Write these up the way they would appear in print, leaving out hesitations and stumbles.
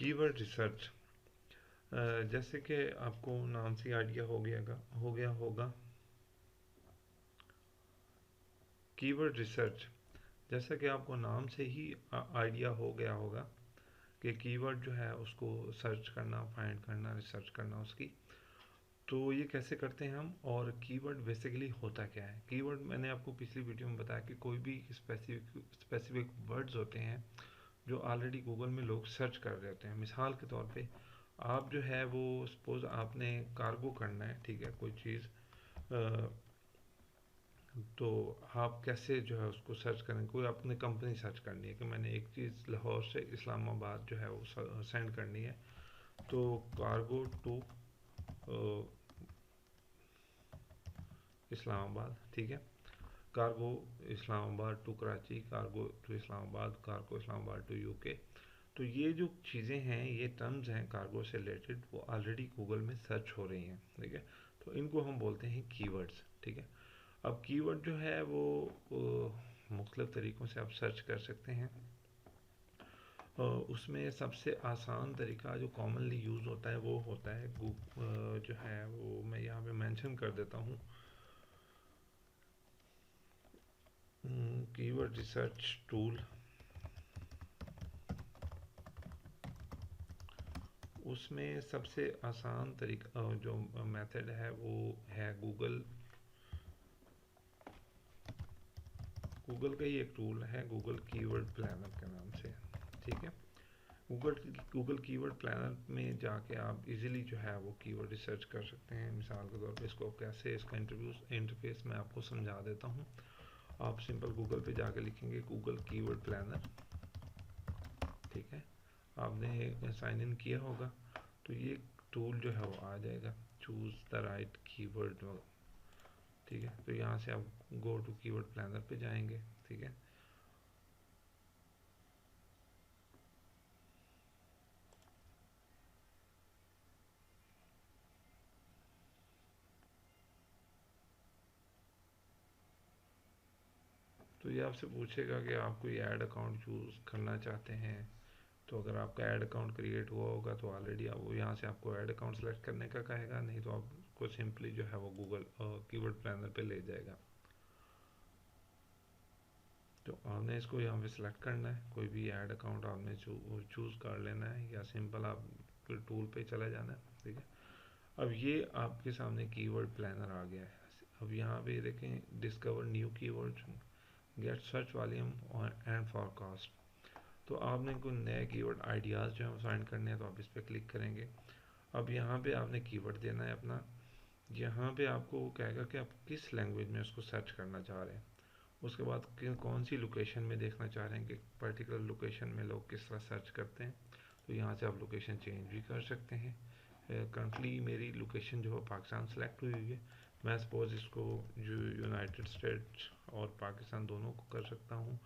Keyword research, जैसे कि आपको नाम से आइडिया हो गया होगा। कीवर्ड रिसर्च, जैसा कि आपको नाम से ही आइडिया हो गया होगा कि कीवर्ड जो है उसको सर्च करना, फाइंड करना, रिसर्च करना उसकी। तो ये कैसे करते हैं हम, और कीवर्ड बेसिकली होता क्या है। कीवर्ड मैंने आपको पिछली वीडियो में बताया कि कोई भी स्पेसिफिक वर्ड्स होते हैं जो ऑलरेडी गूगल में लोग सर्च कर रहे होते हैं। मिसाल के तौर पे आप जो है वो सपोज आपने कार्गो करना है, ठीक है, कोई चीज़, तो आप कैसे जो है उसको सर्च करें। कोई आपने कंपनी सर्च करनी है कि मैंने एक चीज़ लाहौर से इस्लामाबाद जो है वो सेंड करनी है, तो कार्गो टू इस्लामाबाद, ठीक है, cargo Islamabad to Karachi, cargo to Islamabad, cargo Islamabad to UK. तो ये जो चीज़ें हैं, ये टर्म्स हैं कार्गो से रिलेटेड, वो ऑलरेडी गूगल में सर्च हो रही हैं, ठीक है। तो इनको हम बोलते हैं कीवर्ड्स, ठीक है। अब कीवर्ड जो है वो मुख्तलिफ तरीक़ों से आप सर्च कर सकते हैं। उसमें सबसे आसान तरीका जो कॉमनली यूज़ होता है वो होता है जो है वो मैं यहाँ पे मेंशन कर देता हूँ, कीवर्ड रिसर्च टूल। उसमें सबसे आसान तरीका जो मेथड है वो है गूगल का ही एक टूल है, गूगल कीवर्ड प्लानर के नाम से, ठीक है। गूगल कीवर्ड प्लानर में जाके आप इजीली जो है वो कीवर्ड रिसर्च कर सकते हैं। मिसाल के तौर पे इसको कैसे, इसका इंटरफेस मैं आपको समझा देता हूँ। आप सिंपल गूगल पे जाके लिखेंगे गूगल कीवर्ड प्लानर, ठीक है। आपने साइन इन किया होगा तो ये टूल जो है वो आ जाएगा, चूज़ द राइट कीवर्ड, ठीक है। तो यहाँ से आप गो टू कीवर्ड प्लानर पे जाएंगे, ठीक है। तो ये आपसे पूछेगा कि आप कोई ऐड अकाउंट चूज़ करना चाहते हैं। तो अगर आपका ऐड अकाउंट क्रिएट हुआ होगा तो ऑलरेडी आप वो यहाँ से आपको ऐड अकाउंट सेलेक्ट करने का कहेगा, नहीं तो आपको सिंपली जो है वो गूगल कीवर्ड प्लानर पे ले जाएगा। तो आपने इसको यहाँ पे सिलेक्ट करना है, कोई भी ऐड अकाउंट आपने चूज़ कर लेना है, या सिंपल आप टूल पे चला जाना है, ठीक है। अब ये आपके सामने कीवर्ड प्लानर आ गया है। अब यहाँ पे देखें discover new keyword, get search volume और एंड फॉरकास्ट। तो आपने कोई नए कीवर्ड आइडियाज़ जो है फाइंड करने हैं तो आप इस पर क्लिक करेंगे। अब यहाँ पे आपने कीवर्ड देना है अपना। यहाँ पे आपको वो कहेगा कि आप किस लैंग्वेज में उसको सर्च करना चाह रहे हैं। उसके बाद कौन सी लोकेशन में देखना चाह रहे हैं कि पर्टिकुलर लोकेशन में लोग किस तरह सर्च करते हैं। तो यहाँ से आप लोकेशन चेंज भी कर सकते हैं। करंटली मेरी लोकेशन जो है पाकिस्तान सेलेक्ट हुई है। मैं सपोज इसको यूनाइटेड स्टेट्स और पाकिस्तान दोनों को कर सकता हूँ,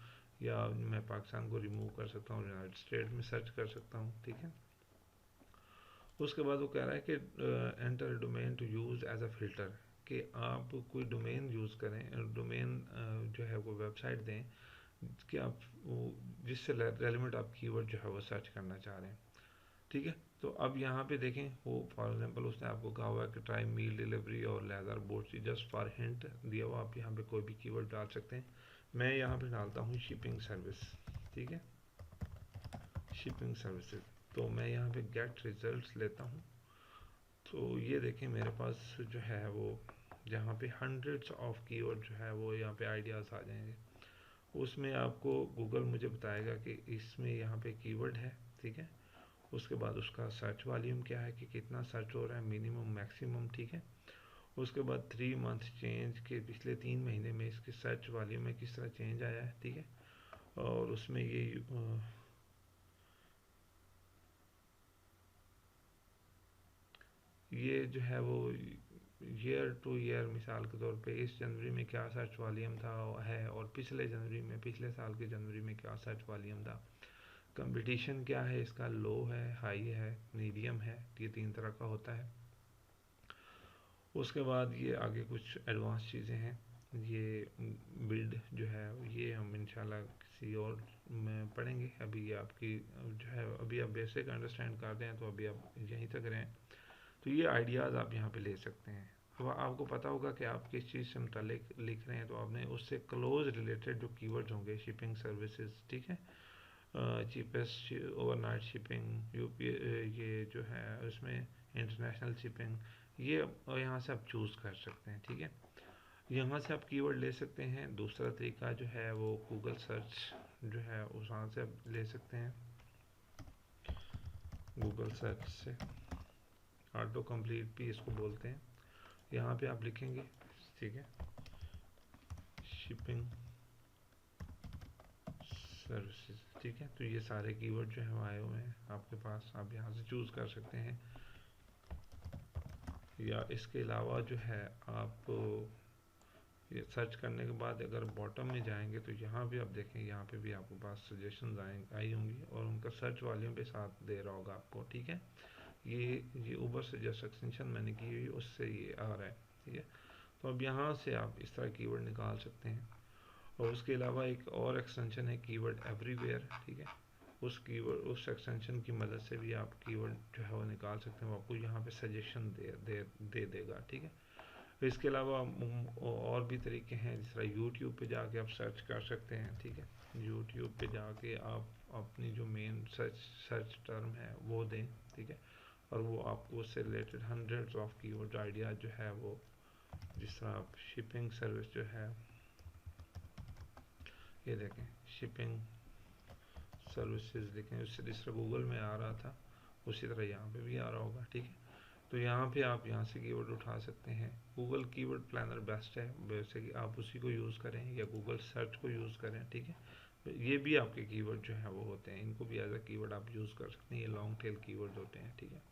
या मैं पाकिस्तान को रिमूव कर सकता हूँ, यूनाइटेड स्टेट में सर्च कर सकता हूँ, ठीक है। उसके बाद वो कह रहा है कि enter domain to use as a filter, कि आप कोई डोमेन यूज़ करें, डोमेन जो है वो वेबसाइट दें कि आप वो जिससे रेलिवेंट आप कीवर्ड जो है वो सर्च करना चाह रहे हैं, ठीक है। तो अब यहाँ पे देखें, वो फॉर एग्जांपल उसने आपको कहा हुआ है कि ट्राई मील डिलीवरी और leather board, just for hint दिया हुआ, आप यहाँ पे कोई भी कीवर्ड डाल सकते हैं। मैं यहाँ पे डालता हूँ शिपिंग सर्विस, ठीक है, शिपिंग सर्विसेज। तो मैं यहाँ पे गेट रिजल्ट्स लेता हूँ। तो ये देखें मेरे पास जो है वो जहाँ पे हंड्रेड्स ऑफ कीवर्ड जो है वो यहाँ पे आइडियाज़ आ जाएंगे। उसमें आपको गूगल मुझे बताएगा कि इसमें यहाँ पे कीवर्ड है, ठीक है। उसके बाद उसका सर्च वॉल्यूम क्या है कि कितना सर्च हो रहा है, मिनिमम मैक्सिमम, ठीक है। उसके बाद 3 मंथ चेंज के पिछले 3 महीने में इसके सर्च वॉल्यूम में किस तरह चेंज आया है, ठीक है। और उसमें ये जो है वो ईयर टू ईयर, मिसाल के तौर पे इस जनवरी में क्या सर्च वॉल्यूम था है, और पिछले जनवरी में, पिछले साल के जनवरी में क्या सर्च वॉल्यूम था। कंपटीशन क्या है इसका, लो है, हाई है, मीडियम है, ये 3 तरह का होता है। उसके बाद ये आगे कुछ एडवांस चीज़ें हैं, ये बिल्ड जो है ये हम इंशाल्लाह किसी और में पढ़ेंगे। अभी ये आपकी जो है अभी आप बेसिक अंडरस्टैंड करते हैं तो अभी आप यहीं तक रहें। तो ये आइडियाज़ आप यहाँ पे ले सकते हैं। तो आपको पता होगा कि आप किस चीज़ से मुतालिक लिख रहे हैं, तो आपने उससे क्लोज रिलेटेड जो कीवर्ड्स होंगे, शिपिंग सर्विसेज, ठीक है, चीपेस्ट ओवरनाइट शिपिंग, यूपी, ये जो है उसमें इंटरनेशनल शिपिंग, ये यहाँ से आप चूज़ कर सकते हैं। ठीक है, यहाँ से आप कीवर्ड ले सकते हैं। दूसरा तरीका जो है वो गूगल सर्च जो है उस वहाँ से आप ले सकते हैं। गूगल सर्च से ऑटो कंप्लीट भी इसको बोलते हैं। यहाँ पे आप लिखेंगे, ठीक है, शिपिंग सर्विसेज, ठीक है, तो ये सारे कीवर्ड जो है आए हुए हैं आपके पास, आप यहाँ से चूज़ कर सकते हैं। या इसके अलावा जो है आप ये सर्च करने के बाद अगर बॉटम में जाएंगे तो यहाँ भी आप देखें, यहाँ पे भी आपके पास सजेशंस आई होंगी और उनका सर्च वॉल्यूम पे साथ दे रहा होगा आपको। ठीक है, ये ऊबर सजेस्ट एक्सटेंशन मैंने की हुई उससे ये आ रहा है। ठीक है, तो अब यहाँ से आप इस तरह कीवर्ड निकाल सकते हैं। और उसके अलावा एक और एक्सटेंशन है कीवर्ड एवरीवेयर। ठीक है, उस कीवर्ड उस एक्सटेंशन की मदद से भी आप कीवर्ड जो है वो निकाल सकते हैं, वो आपको यहाँ पे सजेशन दे देगा। ठीक है, तो इसके अलावा और भी तरीके हैं, जिस तरह यूट्यूब पे जाके आप सर्च कर सकते हैं। ठीक है, यूट्यूब पे जाके आप अपनी जो मेन सर्च टर्म है वो दें। ठीक है, और वो आपको उससे related hundreds of keyword idea जो है वो, जिस तरह आप शिपिंग सर्विस जो है, ये देखें शिपिंग सर्विसेज लिखें, उससे जिस तरह गूगल में आ रहा था उसी तरह यहाँ पे भी आ रहा होगा। ठीक है, तो यहाँ पे आप यहाँ से कीवर्ड उठा सकते हैं। गूगल कीवर्ड प्लानर बेस्ट है, वैसे कि आप उसी को यूज़ करें या गूगल सर्च को यूज़ करें। ठीक है, तो ये भी आपके कीवर्ड जो है वो होते हैं, इनको भी एज अ कीवर्ड आप यूज़ कर सकते हैं, ये लॉन्ग टेल कीवर्ड होते हैं। ठीक है,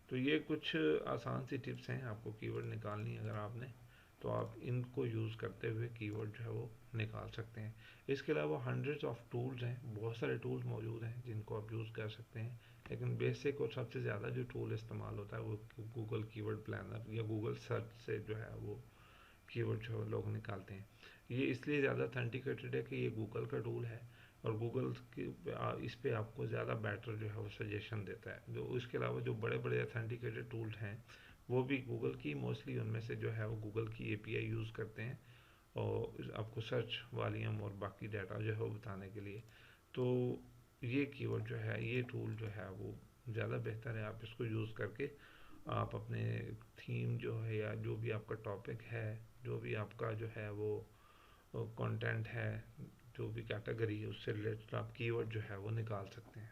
तो ये कुछ आसान सी टिप्स हैं आपको कीवर्ड निकालनी है अगर आपने, तो आप इनको यूज़ करते हुए कीवर्ड जो है वो निकाल सकते हैं। इसके अलावा हंड्रेड्स ऑफ टूल्स हैं, बहुत सारे टूल्स मौजूद हैं जिनको आप यूज़ कर सकते हैं, लेकिन बेसिक और सबसे ज़्यादा जो टूल इस्तेमाल होता है वो गूगल कीवर्ड प्लानर या गूगल सर्च से जो है वो कीवर्ड जो लोग निकालते हैं। ये इसलिए ज़्यादा ऑथेंटिकेटेड है कि ये गूगल का टूल है और गूगल इस पे आपको ज़्यादा बेटर जो है वो सजेशन देता है। जो इसके अलावा जो बड़े बड़े ऑथेंटिकेटेड टूल्स हैं वो भी गूगल की, मोस्टली उनमें से जो है वो गूगल की एपीआई यूज़ करते हैं और आपको सर्च वॉल्यूम और बाकी डाटा जो है वो बताने के लिए। तो ये कीवर्ड जो है, ये टूल जो है वो ज़्यादा बेहतर है। आप इसको यूज़ करके आप अपने थीम जो है या जो भी आपका टॉपिक है, जो भी आपका जो है वो कंटेंट है, जो भी कैटेगरी है उससे रिलेटेड आप कीवर्ड जो है वो निकाल सकते हैं।